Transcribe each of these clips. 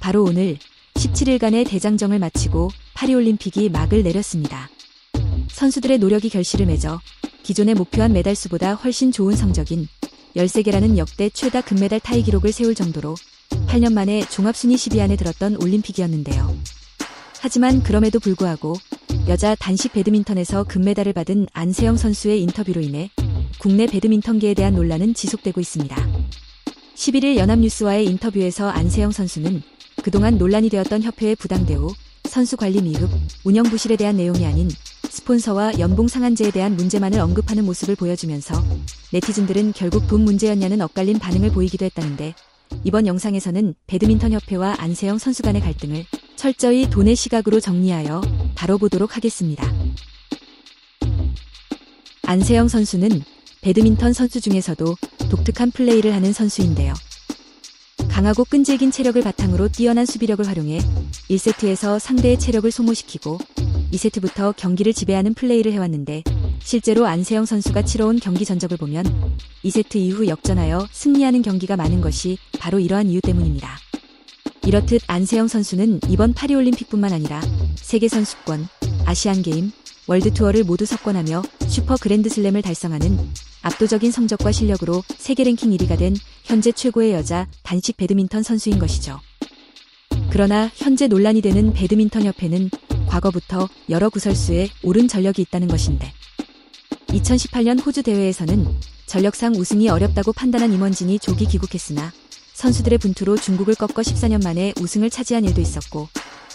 바로 오늘 17일간의 대장정을 마치고 파리올림픽이 막을 내렸습니다. 선수들의 노력이 결실을 맺어 기존에 목표한 메달 수보다 훨씬 좋은 성적인 13개라는 역대 최다 금메달 타이 기록을 세울 정도로 8년 만에 종합순위 10위 안에 들었던 올림픽이었는데요. 하지만 그럼에도 불구하고 여자 단식 배드민턴에서 금메달을 받은 안세영 선수의 인터뷰로 인해 국내 배드민턴계에 대한 논란은 지속되고 있습니다. 11일 연합뉴스와의 인터뷰에서 안세영 선수는 그동안 논란이 되었던 협회의 부당 대우, 선수 관리 미흡, 운영 부실에 대한 내용이 아닌 스폰서와 연봉 상한제에 대한 문제만을 언급하는 모습을 보여주면서 네티즌들은 결국 돈 문제였냐는 엇갈린 반응을 보이기도 했다는데, 이번 영상에서는 배드민턴 협회와 안세영 선수 간의 갈등을 철저히 돈의 시각으로 정리하여 다뤄보도록 하겠습니다. 안세영 선수는 배드민턴 선수 중에서도 독특한 플레이를 하는 선수인데요. 강하고 끈질긴 체력을 바탕으로 뛰어난 수비력을 활용해 1세트에서 상대의 체력을 소모시키고 2세트부터 경기를 지배하는 플레이를 해왔는데, 실제로 안세영 선수가 치러온 경기 전적을 보면 2세트 이후 역전하여 승리하는 경기가 많은 것이 바로 이러한 이유 때문입니다. 이렇듯 안세영 선수는 이번 파리올림픽뿐만 아니라 세계선수권, 아시안게임, 월드투어를 모두 석권하며 슈퍼 그랜드슬램을 달성하는 압도적인 성적과 실력으로 세계 랭킹 1위가 된 현재 최고의 여자 단식 배드민턴 선수인 것이죠. 그러나 현재 논란이 되는 배드민턴 협회는 과거부터 여러 구설수에 옳은 전력이 있다는 것인데, 2018년 호주 대회에서는 전력상 우승이 어렵다고 판단한 임원진이 조기 귀국했으나 선수들의 분투로 중국을 꺾어 14년 만에 우승을 차지한 일도 있었고,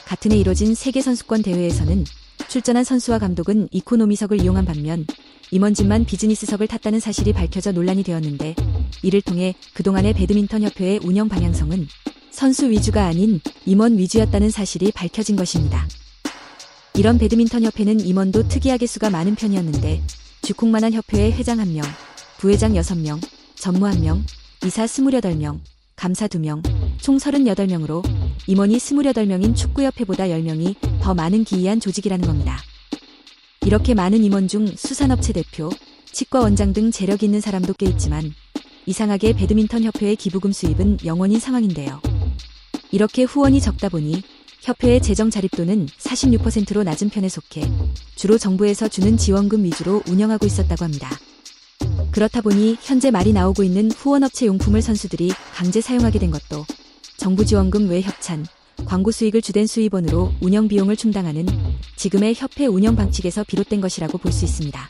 같은 해 이뤄진 세계선수권 대회에서는 출전한 선수와 감독은 이코노미석을 이용한 반면 임원진만 비즈니스석을 탔다는 사실이 밝혀져 논란이 되었는데, 이를 통해 그동안의 배드민턴 협회의 운영 방향성은 선수 위주가 아닌 임원 위주였다는 사실이 밝혀진 것입니다. 이런 배드민턴 협회는 임원도 특이하게 수가 많은 편이었는데, 주콩만한 협회의 회장 1명, 부회장 6명, 전무 1명, 이사 28명, 감사 2명, 총 38명으로 임원이 28명인 축구협회보다 10명이 더 많은 기이한 조직이라는 겁니다. 이렇게 많은 임원 중 수산업체 대표, 치과 원장 등 재력 있는 사람도 꽤 있지만 이상하게 배드민턴 협회의 기부금 수입은 0원인 상황인데요. 이렇게 후원이 적다 보니 협회의 재정 자립도는 46%로 낮은 편에 속해 주로 정부에서 주는 지원금 위주로 운영하고 있었다고 합니다. 그렇다 보니 현재 말이 나오고 있는 후원업체 용품을 선수들이 강제 사용하게 된 것도 정부 지원금 외 협찬, 광고 수익을 주된 수입원으로 운영 비용을 충당하는 지금의 협회 운영 방식에서 비롯된 것이라고 볼 수 있습니다.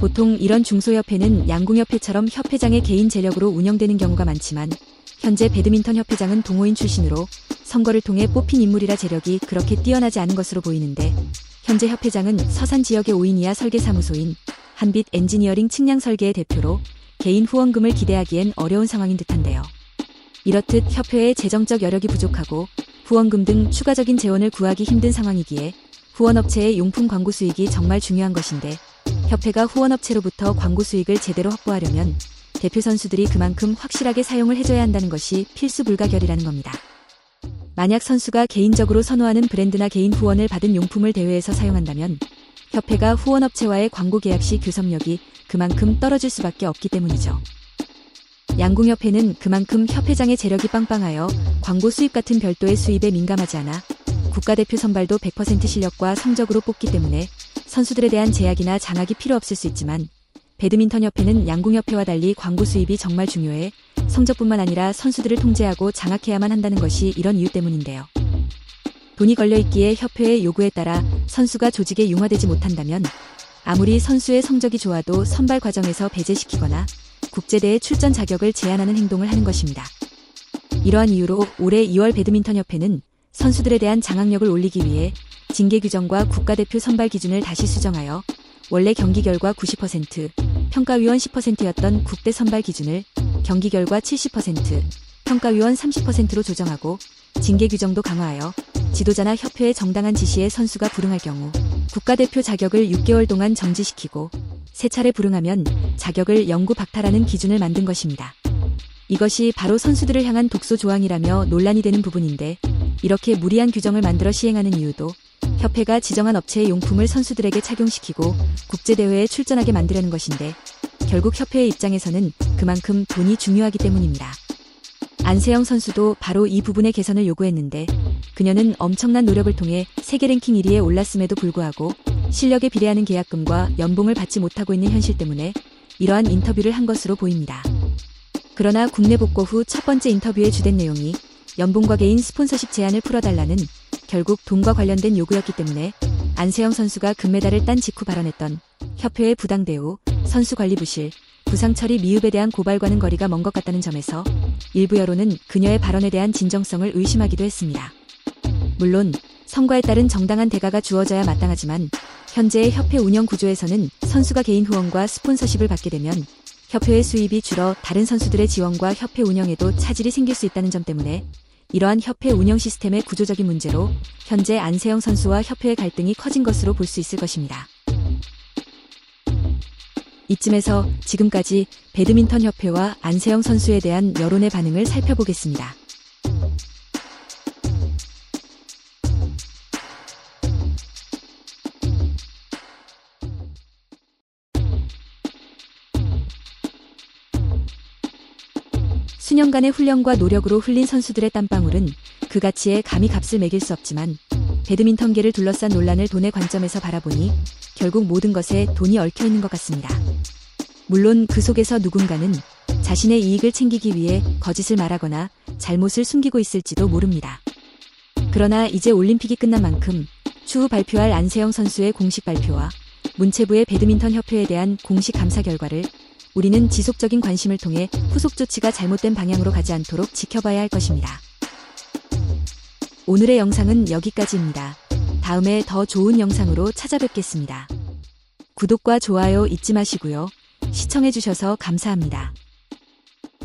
보통 이런 중소협회는 양궁협회처럼 협회장의 개인 재력으로 운영되는 경우가 많지만, 현재 배드민턴 협회장은 동호인 출신으로 선거를 통해 뽑힌 인물이라 재력이 그렇게 뛰어나지 않은 것으로 보이는데, 현재 협회장은 서산 지역의 5인 이하 설계사무소인 한빛 엔지니어링 측량 설계의 대표로 개인 후원금을 기대하기엔 어려운 상황인 듯한데요. 이렇듯 협회의 재정적 여력이 부족하고 후원금 등 추가적인 재원을 구하기 힘든 상황이기에 후원업체의 용품 광고 수익이 정말 중요한 것인데, 협회가 후원업체로부터 광고 수익을 제대로 확보하려면 대표 선수들이 그만큼 확실하게 사용을 해줘야 한다는 것이 필수 불가결이라는 겁니다. 만약 선수가 개인적으로 선호하는 브랜드나 개인 후원을 받은 용품을 대회에서 사용한다면 협회가 후원업체와의 광고 계약 시 교섭력이 그만큼 떨어질 수밖에 없기 때문이죠. 양궁협회는 그만큼 협회장의 재력이 빵빵하여 광고 수입 같은 별도의 수입에 민감하지 않아 국가대표 선발도 100% 실력과 성적으로 뽑기 때문에 선수들에 대한 제약이나 장악이 필요 없을 수 있지만, 배드민턴 협회는 양궁협회와 달리 광고 수입이 정말 중요해 성적뿐만 아니라 선수들을 통제하고 장악해야만 한다는 것이 이런 이유 때문인데요. 돈이 걸려있기에 협회의 요구에 따라 선수가 조직에 융화되지 못한다면 아무리 선수의 성적이 좋아도 선발 과정에서 배제시키거나 국제대회 출전 자격을 제한하는 행동을 하는 것입니다. 이러한 이유로 올해 2월 배드민턴 협회는 선수들에 대한 장악력을 올리기 위해 징계 규정과 국가대표 선발 기준을 다시 수정하여 원래 경기 결과 90%, 평가위원 10%였던 국대 선발 기준을 경기 결과 70%, 평가위원 30%로 조정하고 징계 규정도 강화하여 지도자나 협회의 정당한 지시에 선수가 불응할 경우 국가대표 자격을 6개월 동안 정지시키고 3차례 불응하면 자격을 영구 박탈하는 기준을 만든 것입니다. 이것이 바로 선수들을 향한 독소 조항이라며 논란이 되는 부분인데, 이렇게 무리한 규정을 만들어 시행하는 이유도 협회가 지정한 업체의 용품을 선수들에게 착용시키고 국제대회에 출전하게 만들려는 것인데, 결국 협회의 입장에서는 그만큼 돈이 중요하기 때문입니다. 안세영 선수도 바로 이 부분의 개선을 요구했는데 그녀는 엄청난 노력을 통해 세계 랭킹 1위에 올랐음에도 불구하고 실력에 비례하는 계약금과 연봉을 받지 못하고 있는 현실 때문에 이러한 인터뷰를 한 것으로 보입니다. 그러나 국내 복구 후 첫 번째 인터뷰의 주된 내용이 연봉과 개인 스폰서십 제한을 풀어달라는 결국 돈과 관련된 요구였기 때문에 안세영 선수가 금메달을 딴 직후 발언했던 협회의 부당 대우, 선수 관리 부실, 부상 처리 미흡에 대한 고발과는 거리가 먼 것 같다는 점에서 일부 여론은 그녀의 발언에 대한 진정성을 의심하기도 했습니다. 물론 성과에 따른 정당한 대가가 주어져야 마땅하지만 현재의 협회 운영 구조에서는 선수가 개인 후원과 스폰서십을 받게 되면 협회의 수입이 줄어 다른 선수들의 지원과 협회 운영에도 차질이 생길 수 있다는 점 때문에 이러한 협회 운영 시스템의 구조적인 문제로 현재 안세영 선수와 협회의 갈등이 커진 것으로 볼 수 있을 것입니다. 이쯤에서 지금까지 배드민턴 협회와 안세영 선수에 대한 여론의 반응을 살펴보겠습니다. 수년간의 훈련과 노력으로 흘린 선수들의 땀방울은 그 가치에 감히 값을 매길 수 없지만 배드민턴계를 둘러싼 논란을 돈의 관점에서 바라보니 결국 모든 것에 돈이 얽혀 있는 것 같습니다. 물론 그 속에서 누군가는 자신의 이익을 챙기기 위해 거짓을 말하거나 잘못을 숨기고 있을지도 모릅니다. 그러나 이제 올림픽이 끝난 만큼 추후 발표할 안세영 선수의 공식 발표와 문체부의 배드민턴 협회에 대한 공식 감사 결과를 우리는 지속적인 관심을 통해 후속 조치가 잘못된 방향으로 가지 않도록 지켜봐야 할 것입니다. 오늘의 영상은 여기까지입니다. 다음에 더 좋은 영상으로 찾아뵙겠습니다. 구독과 좋아요 잊지 마시고요. 시청해주셔서 감사합니다.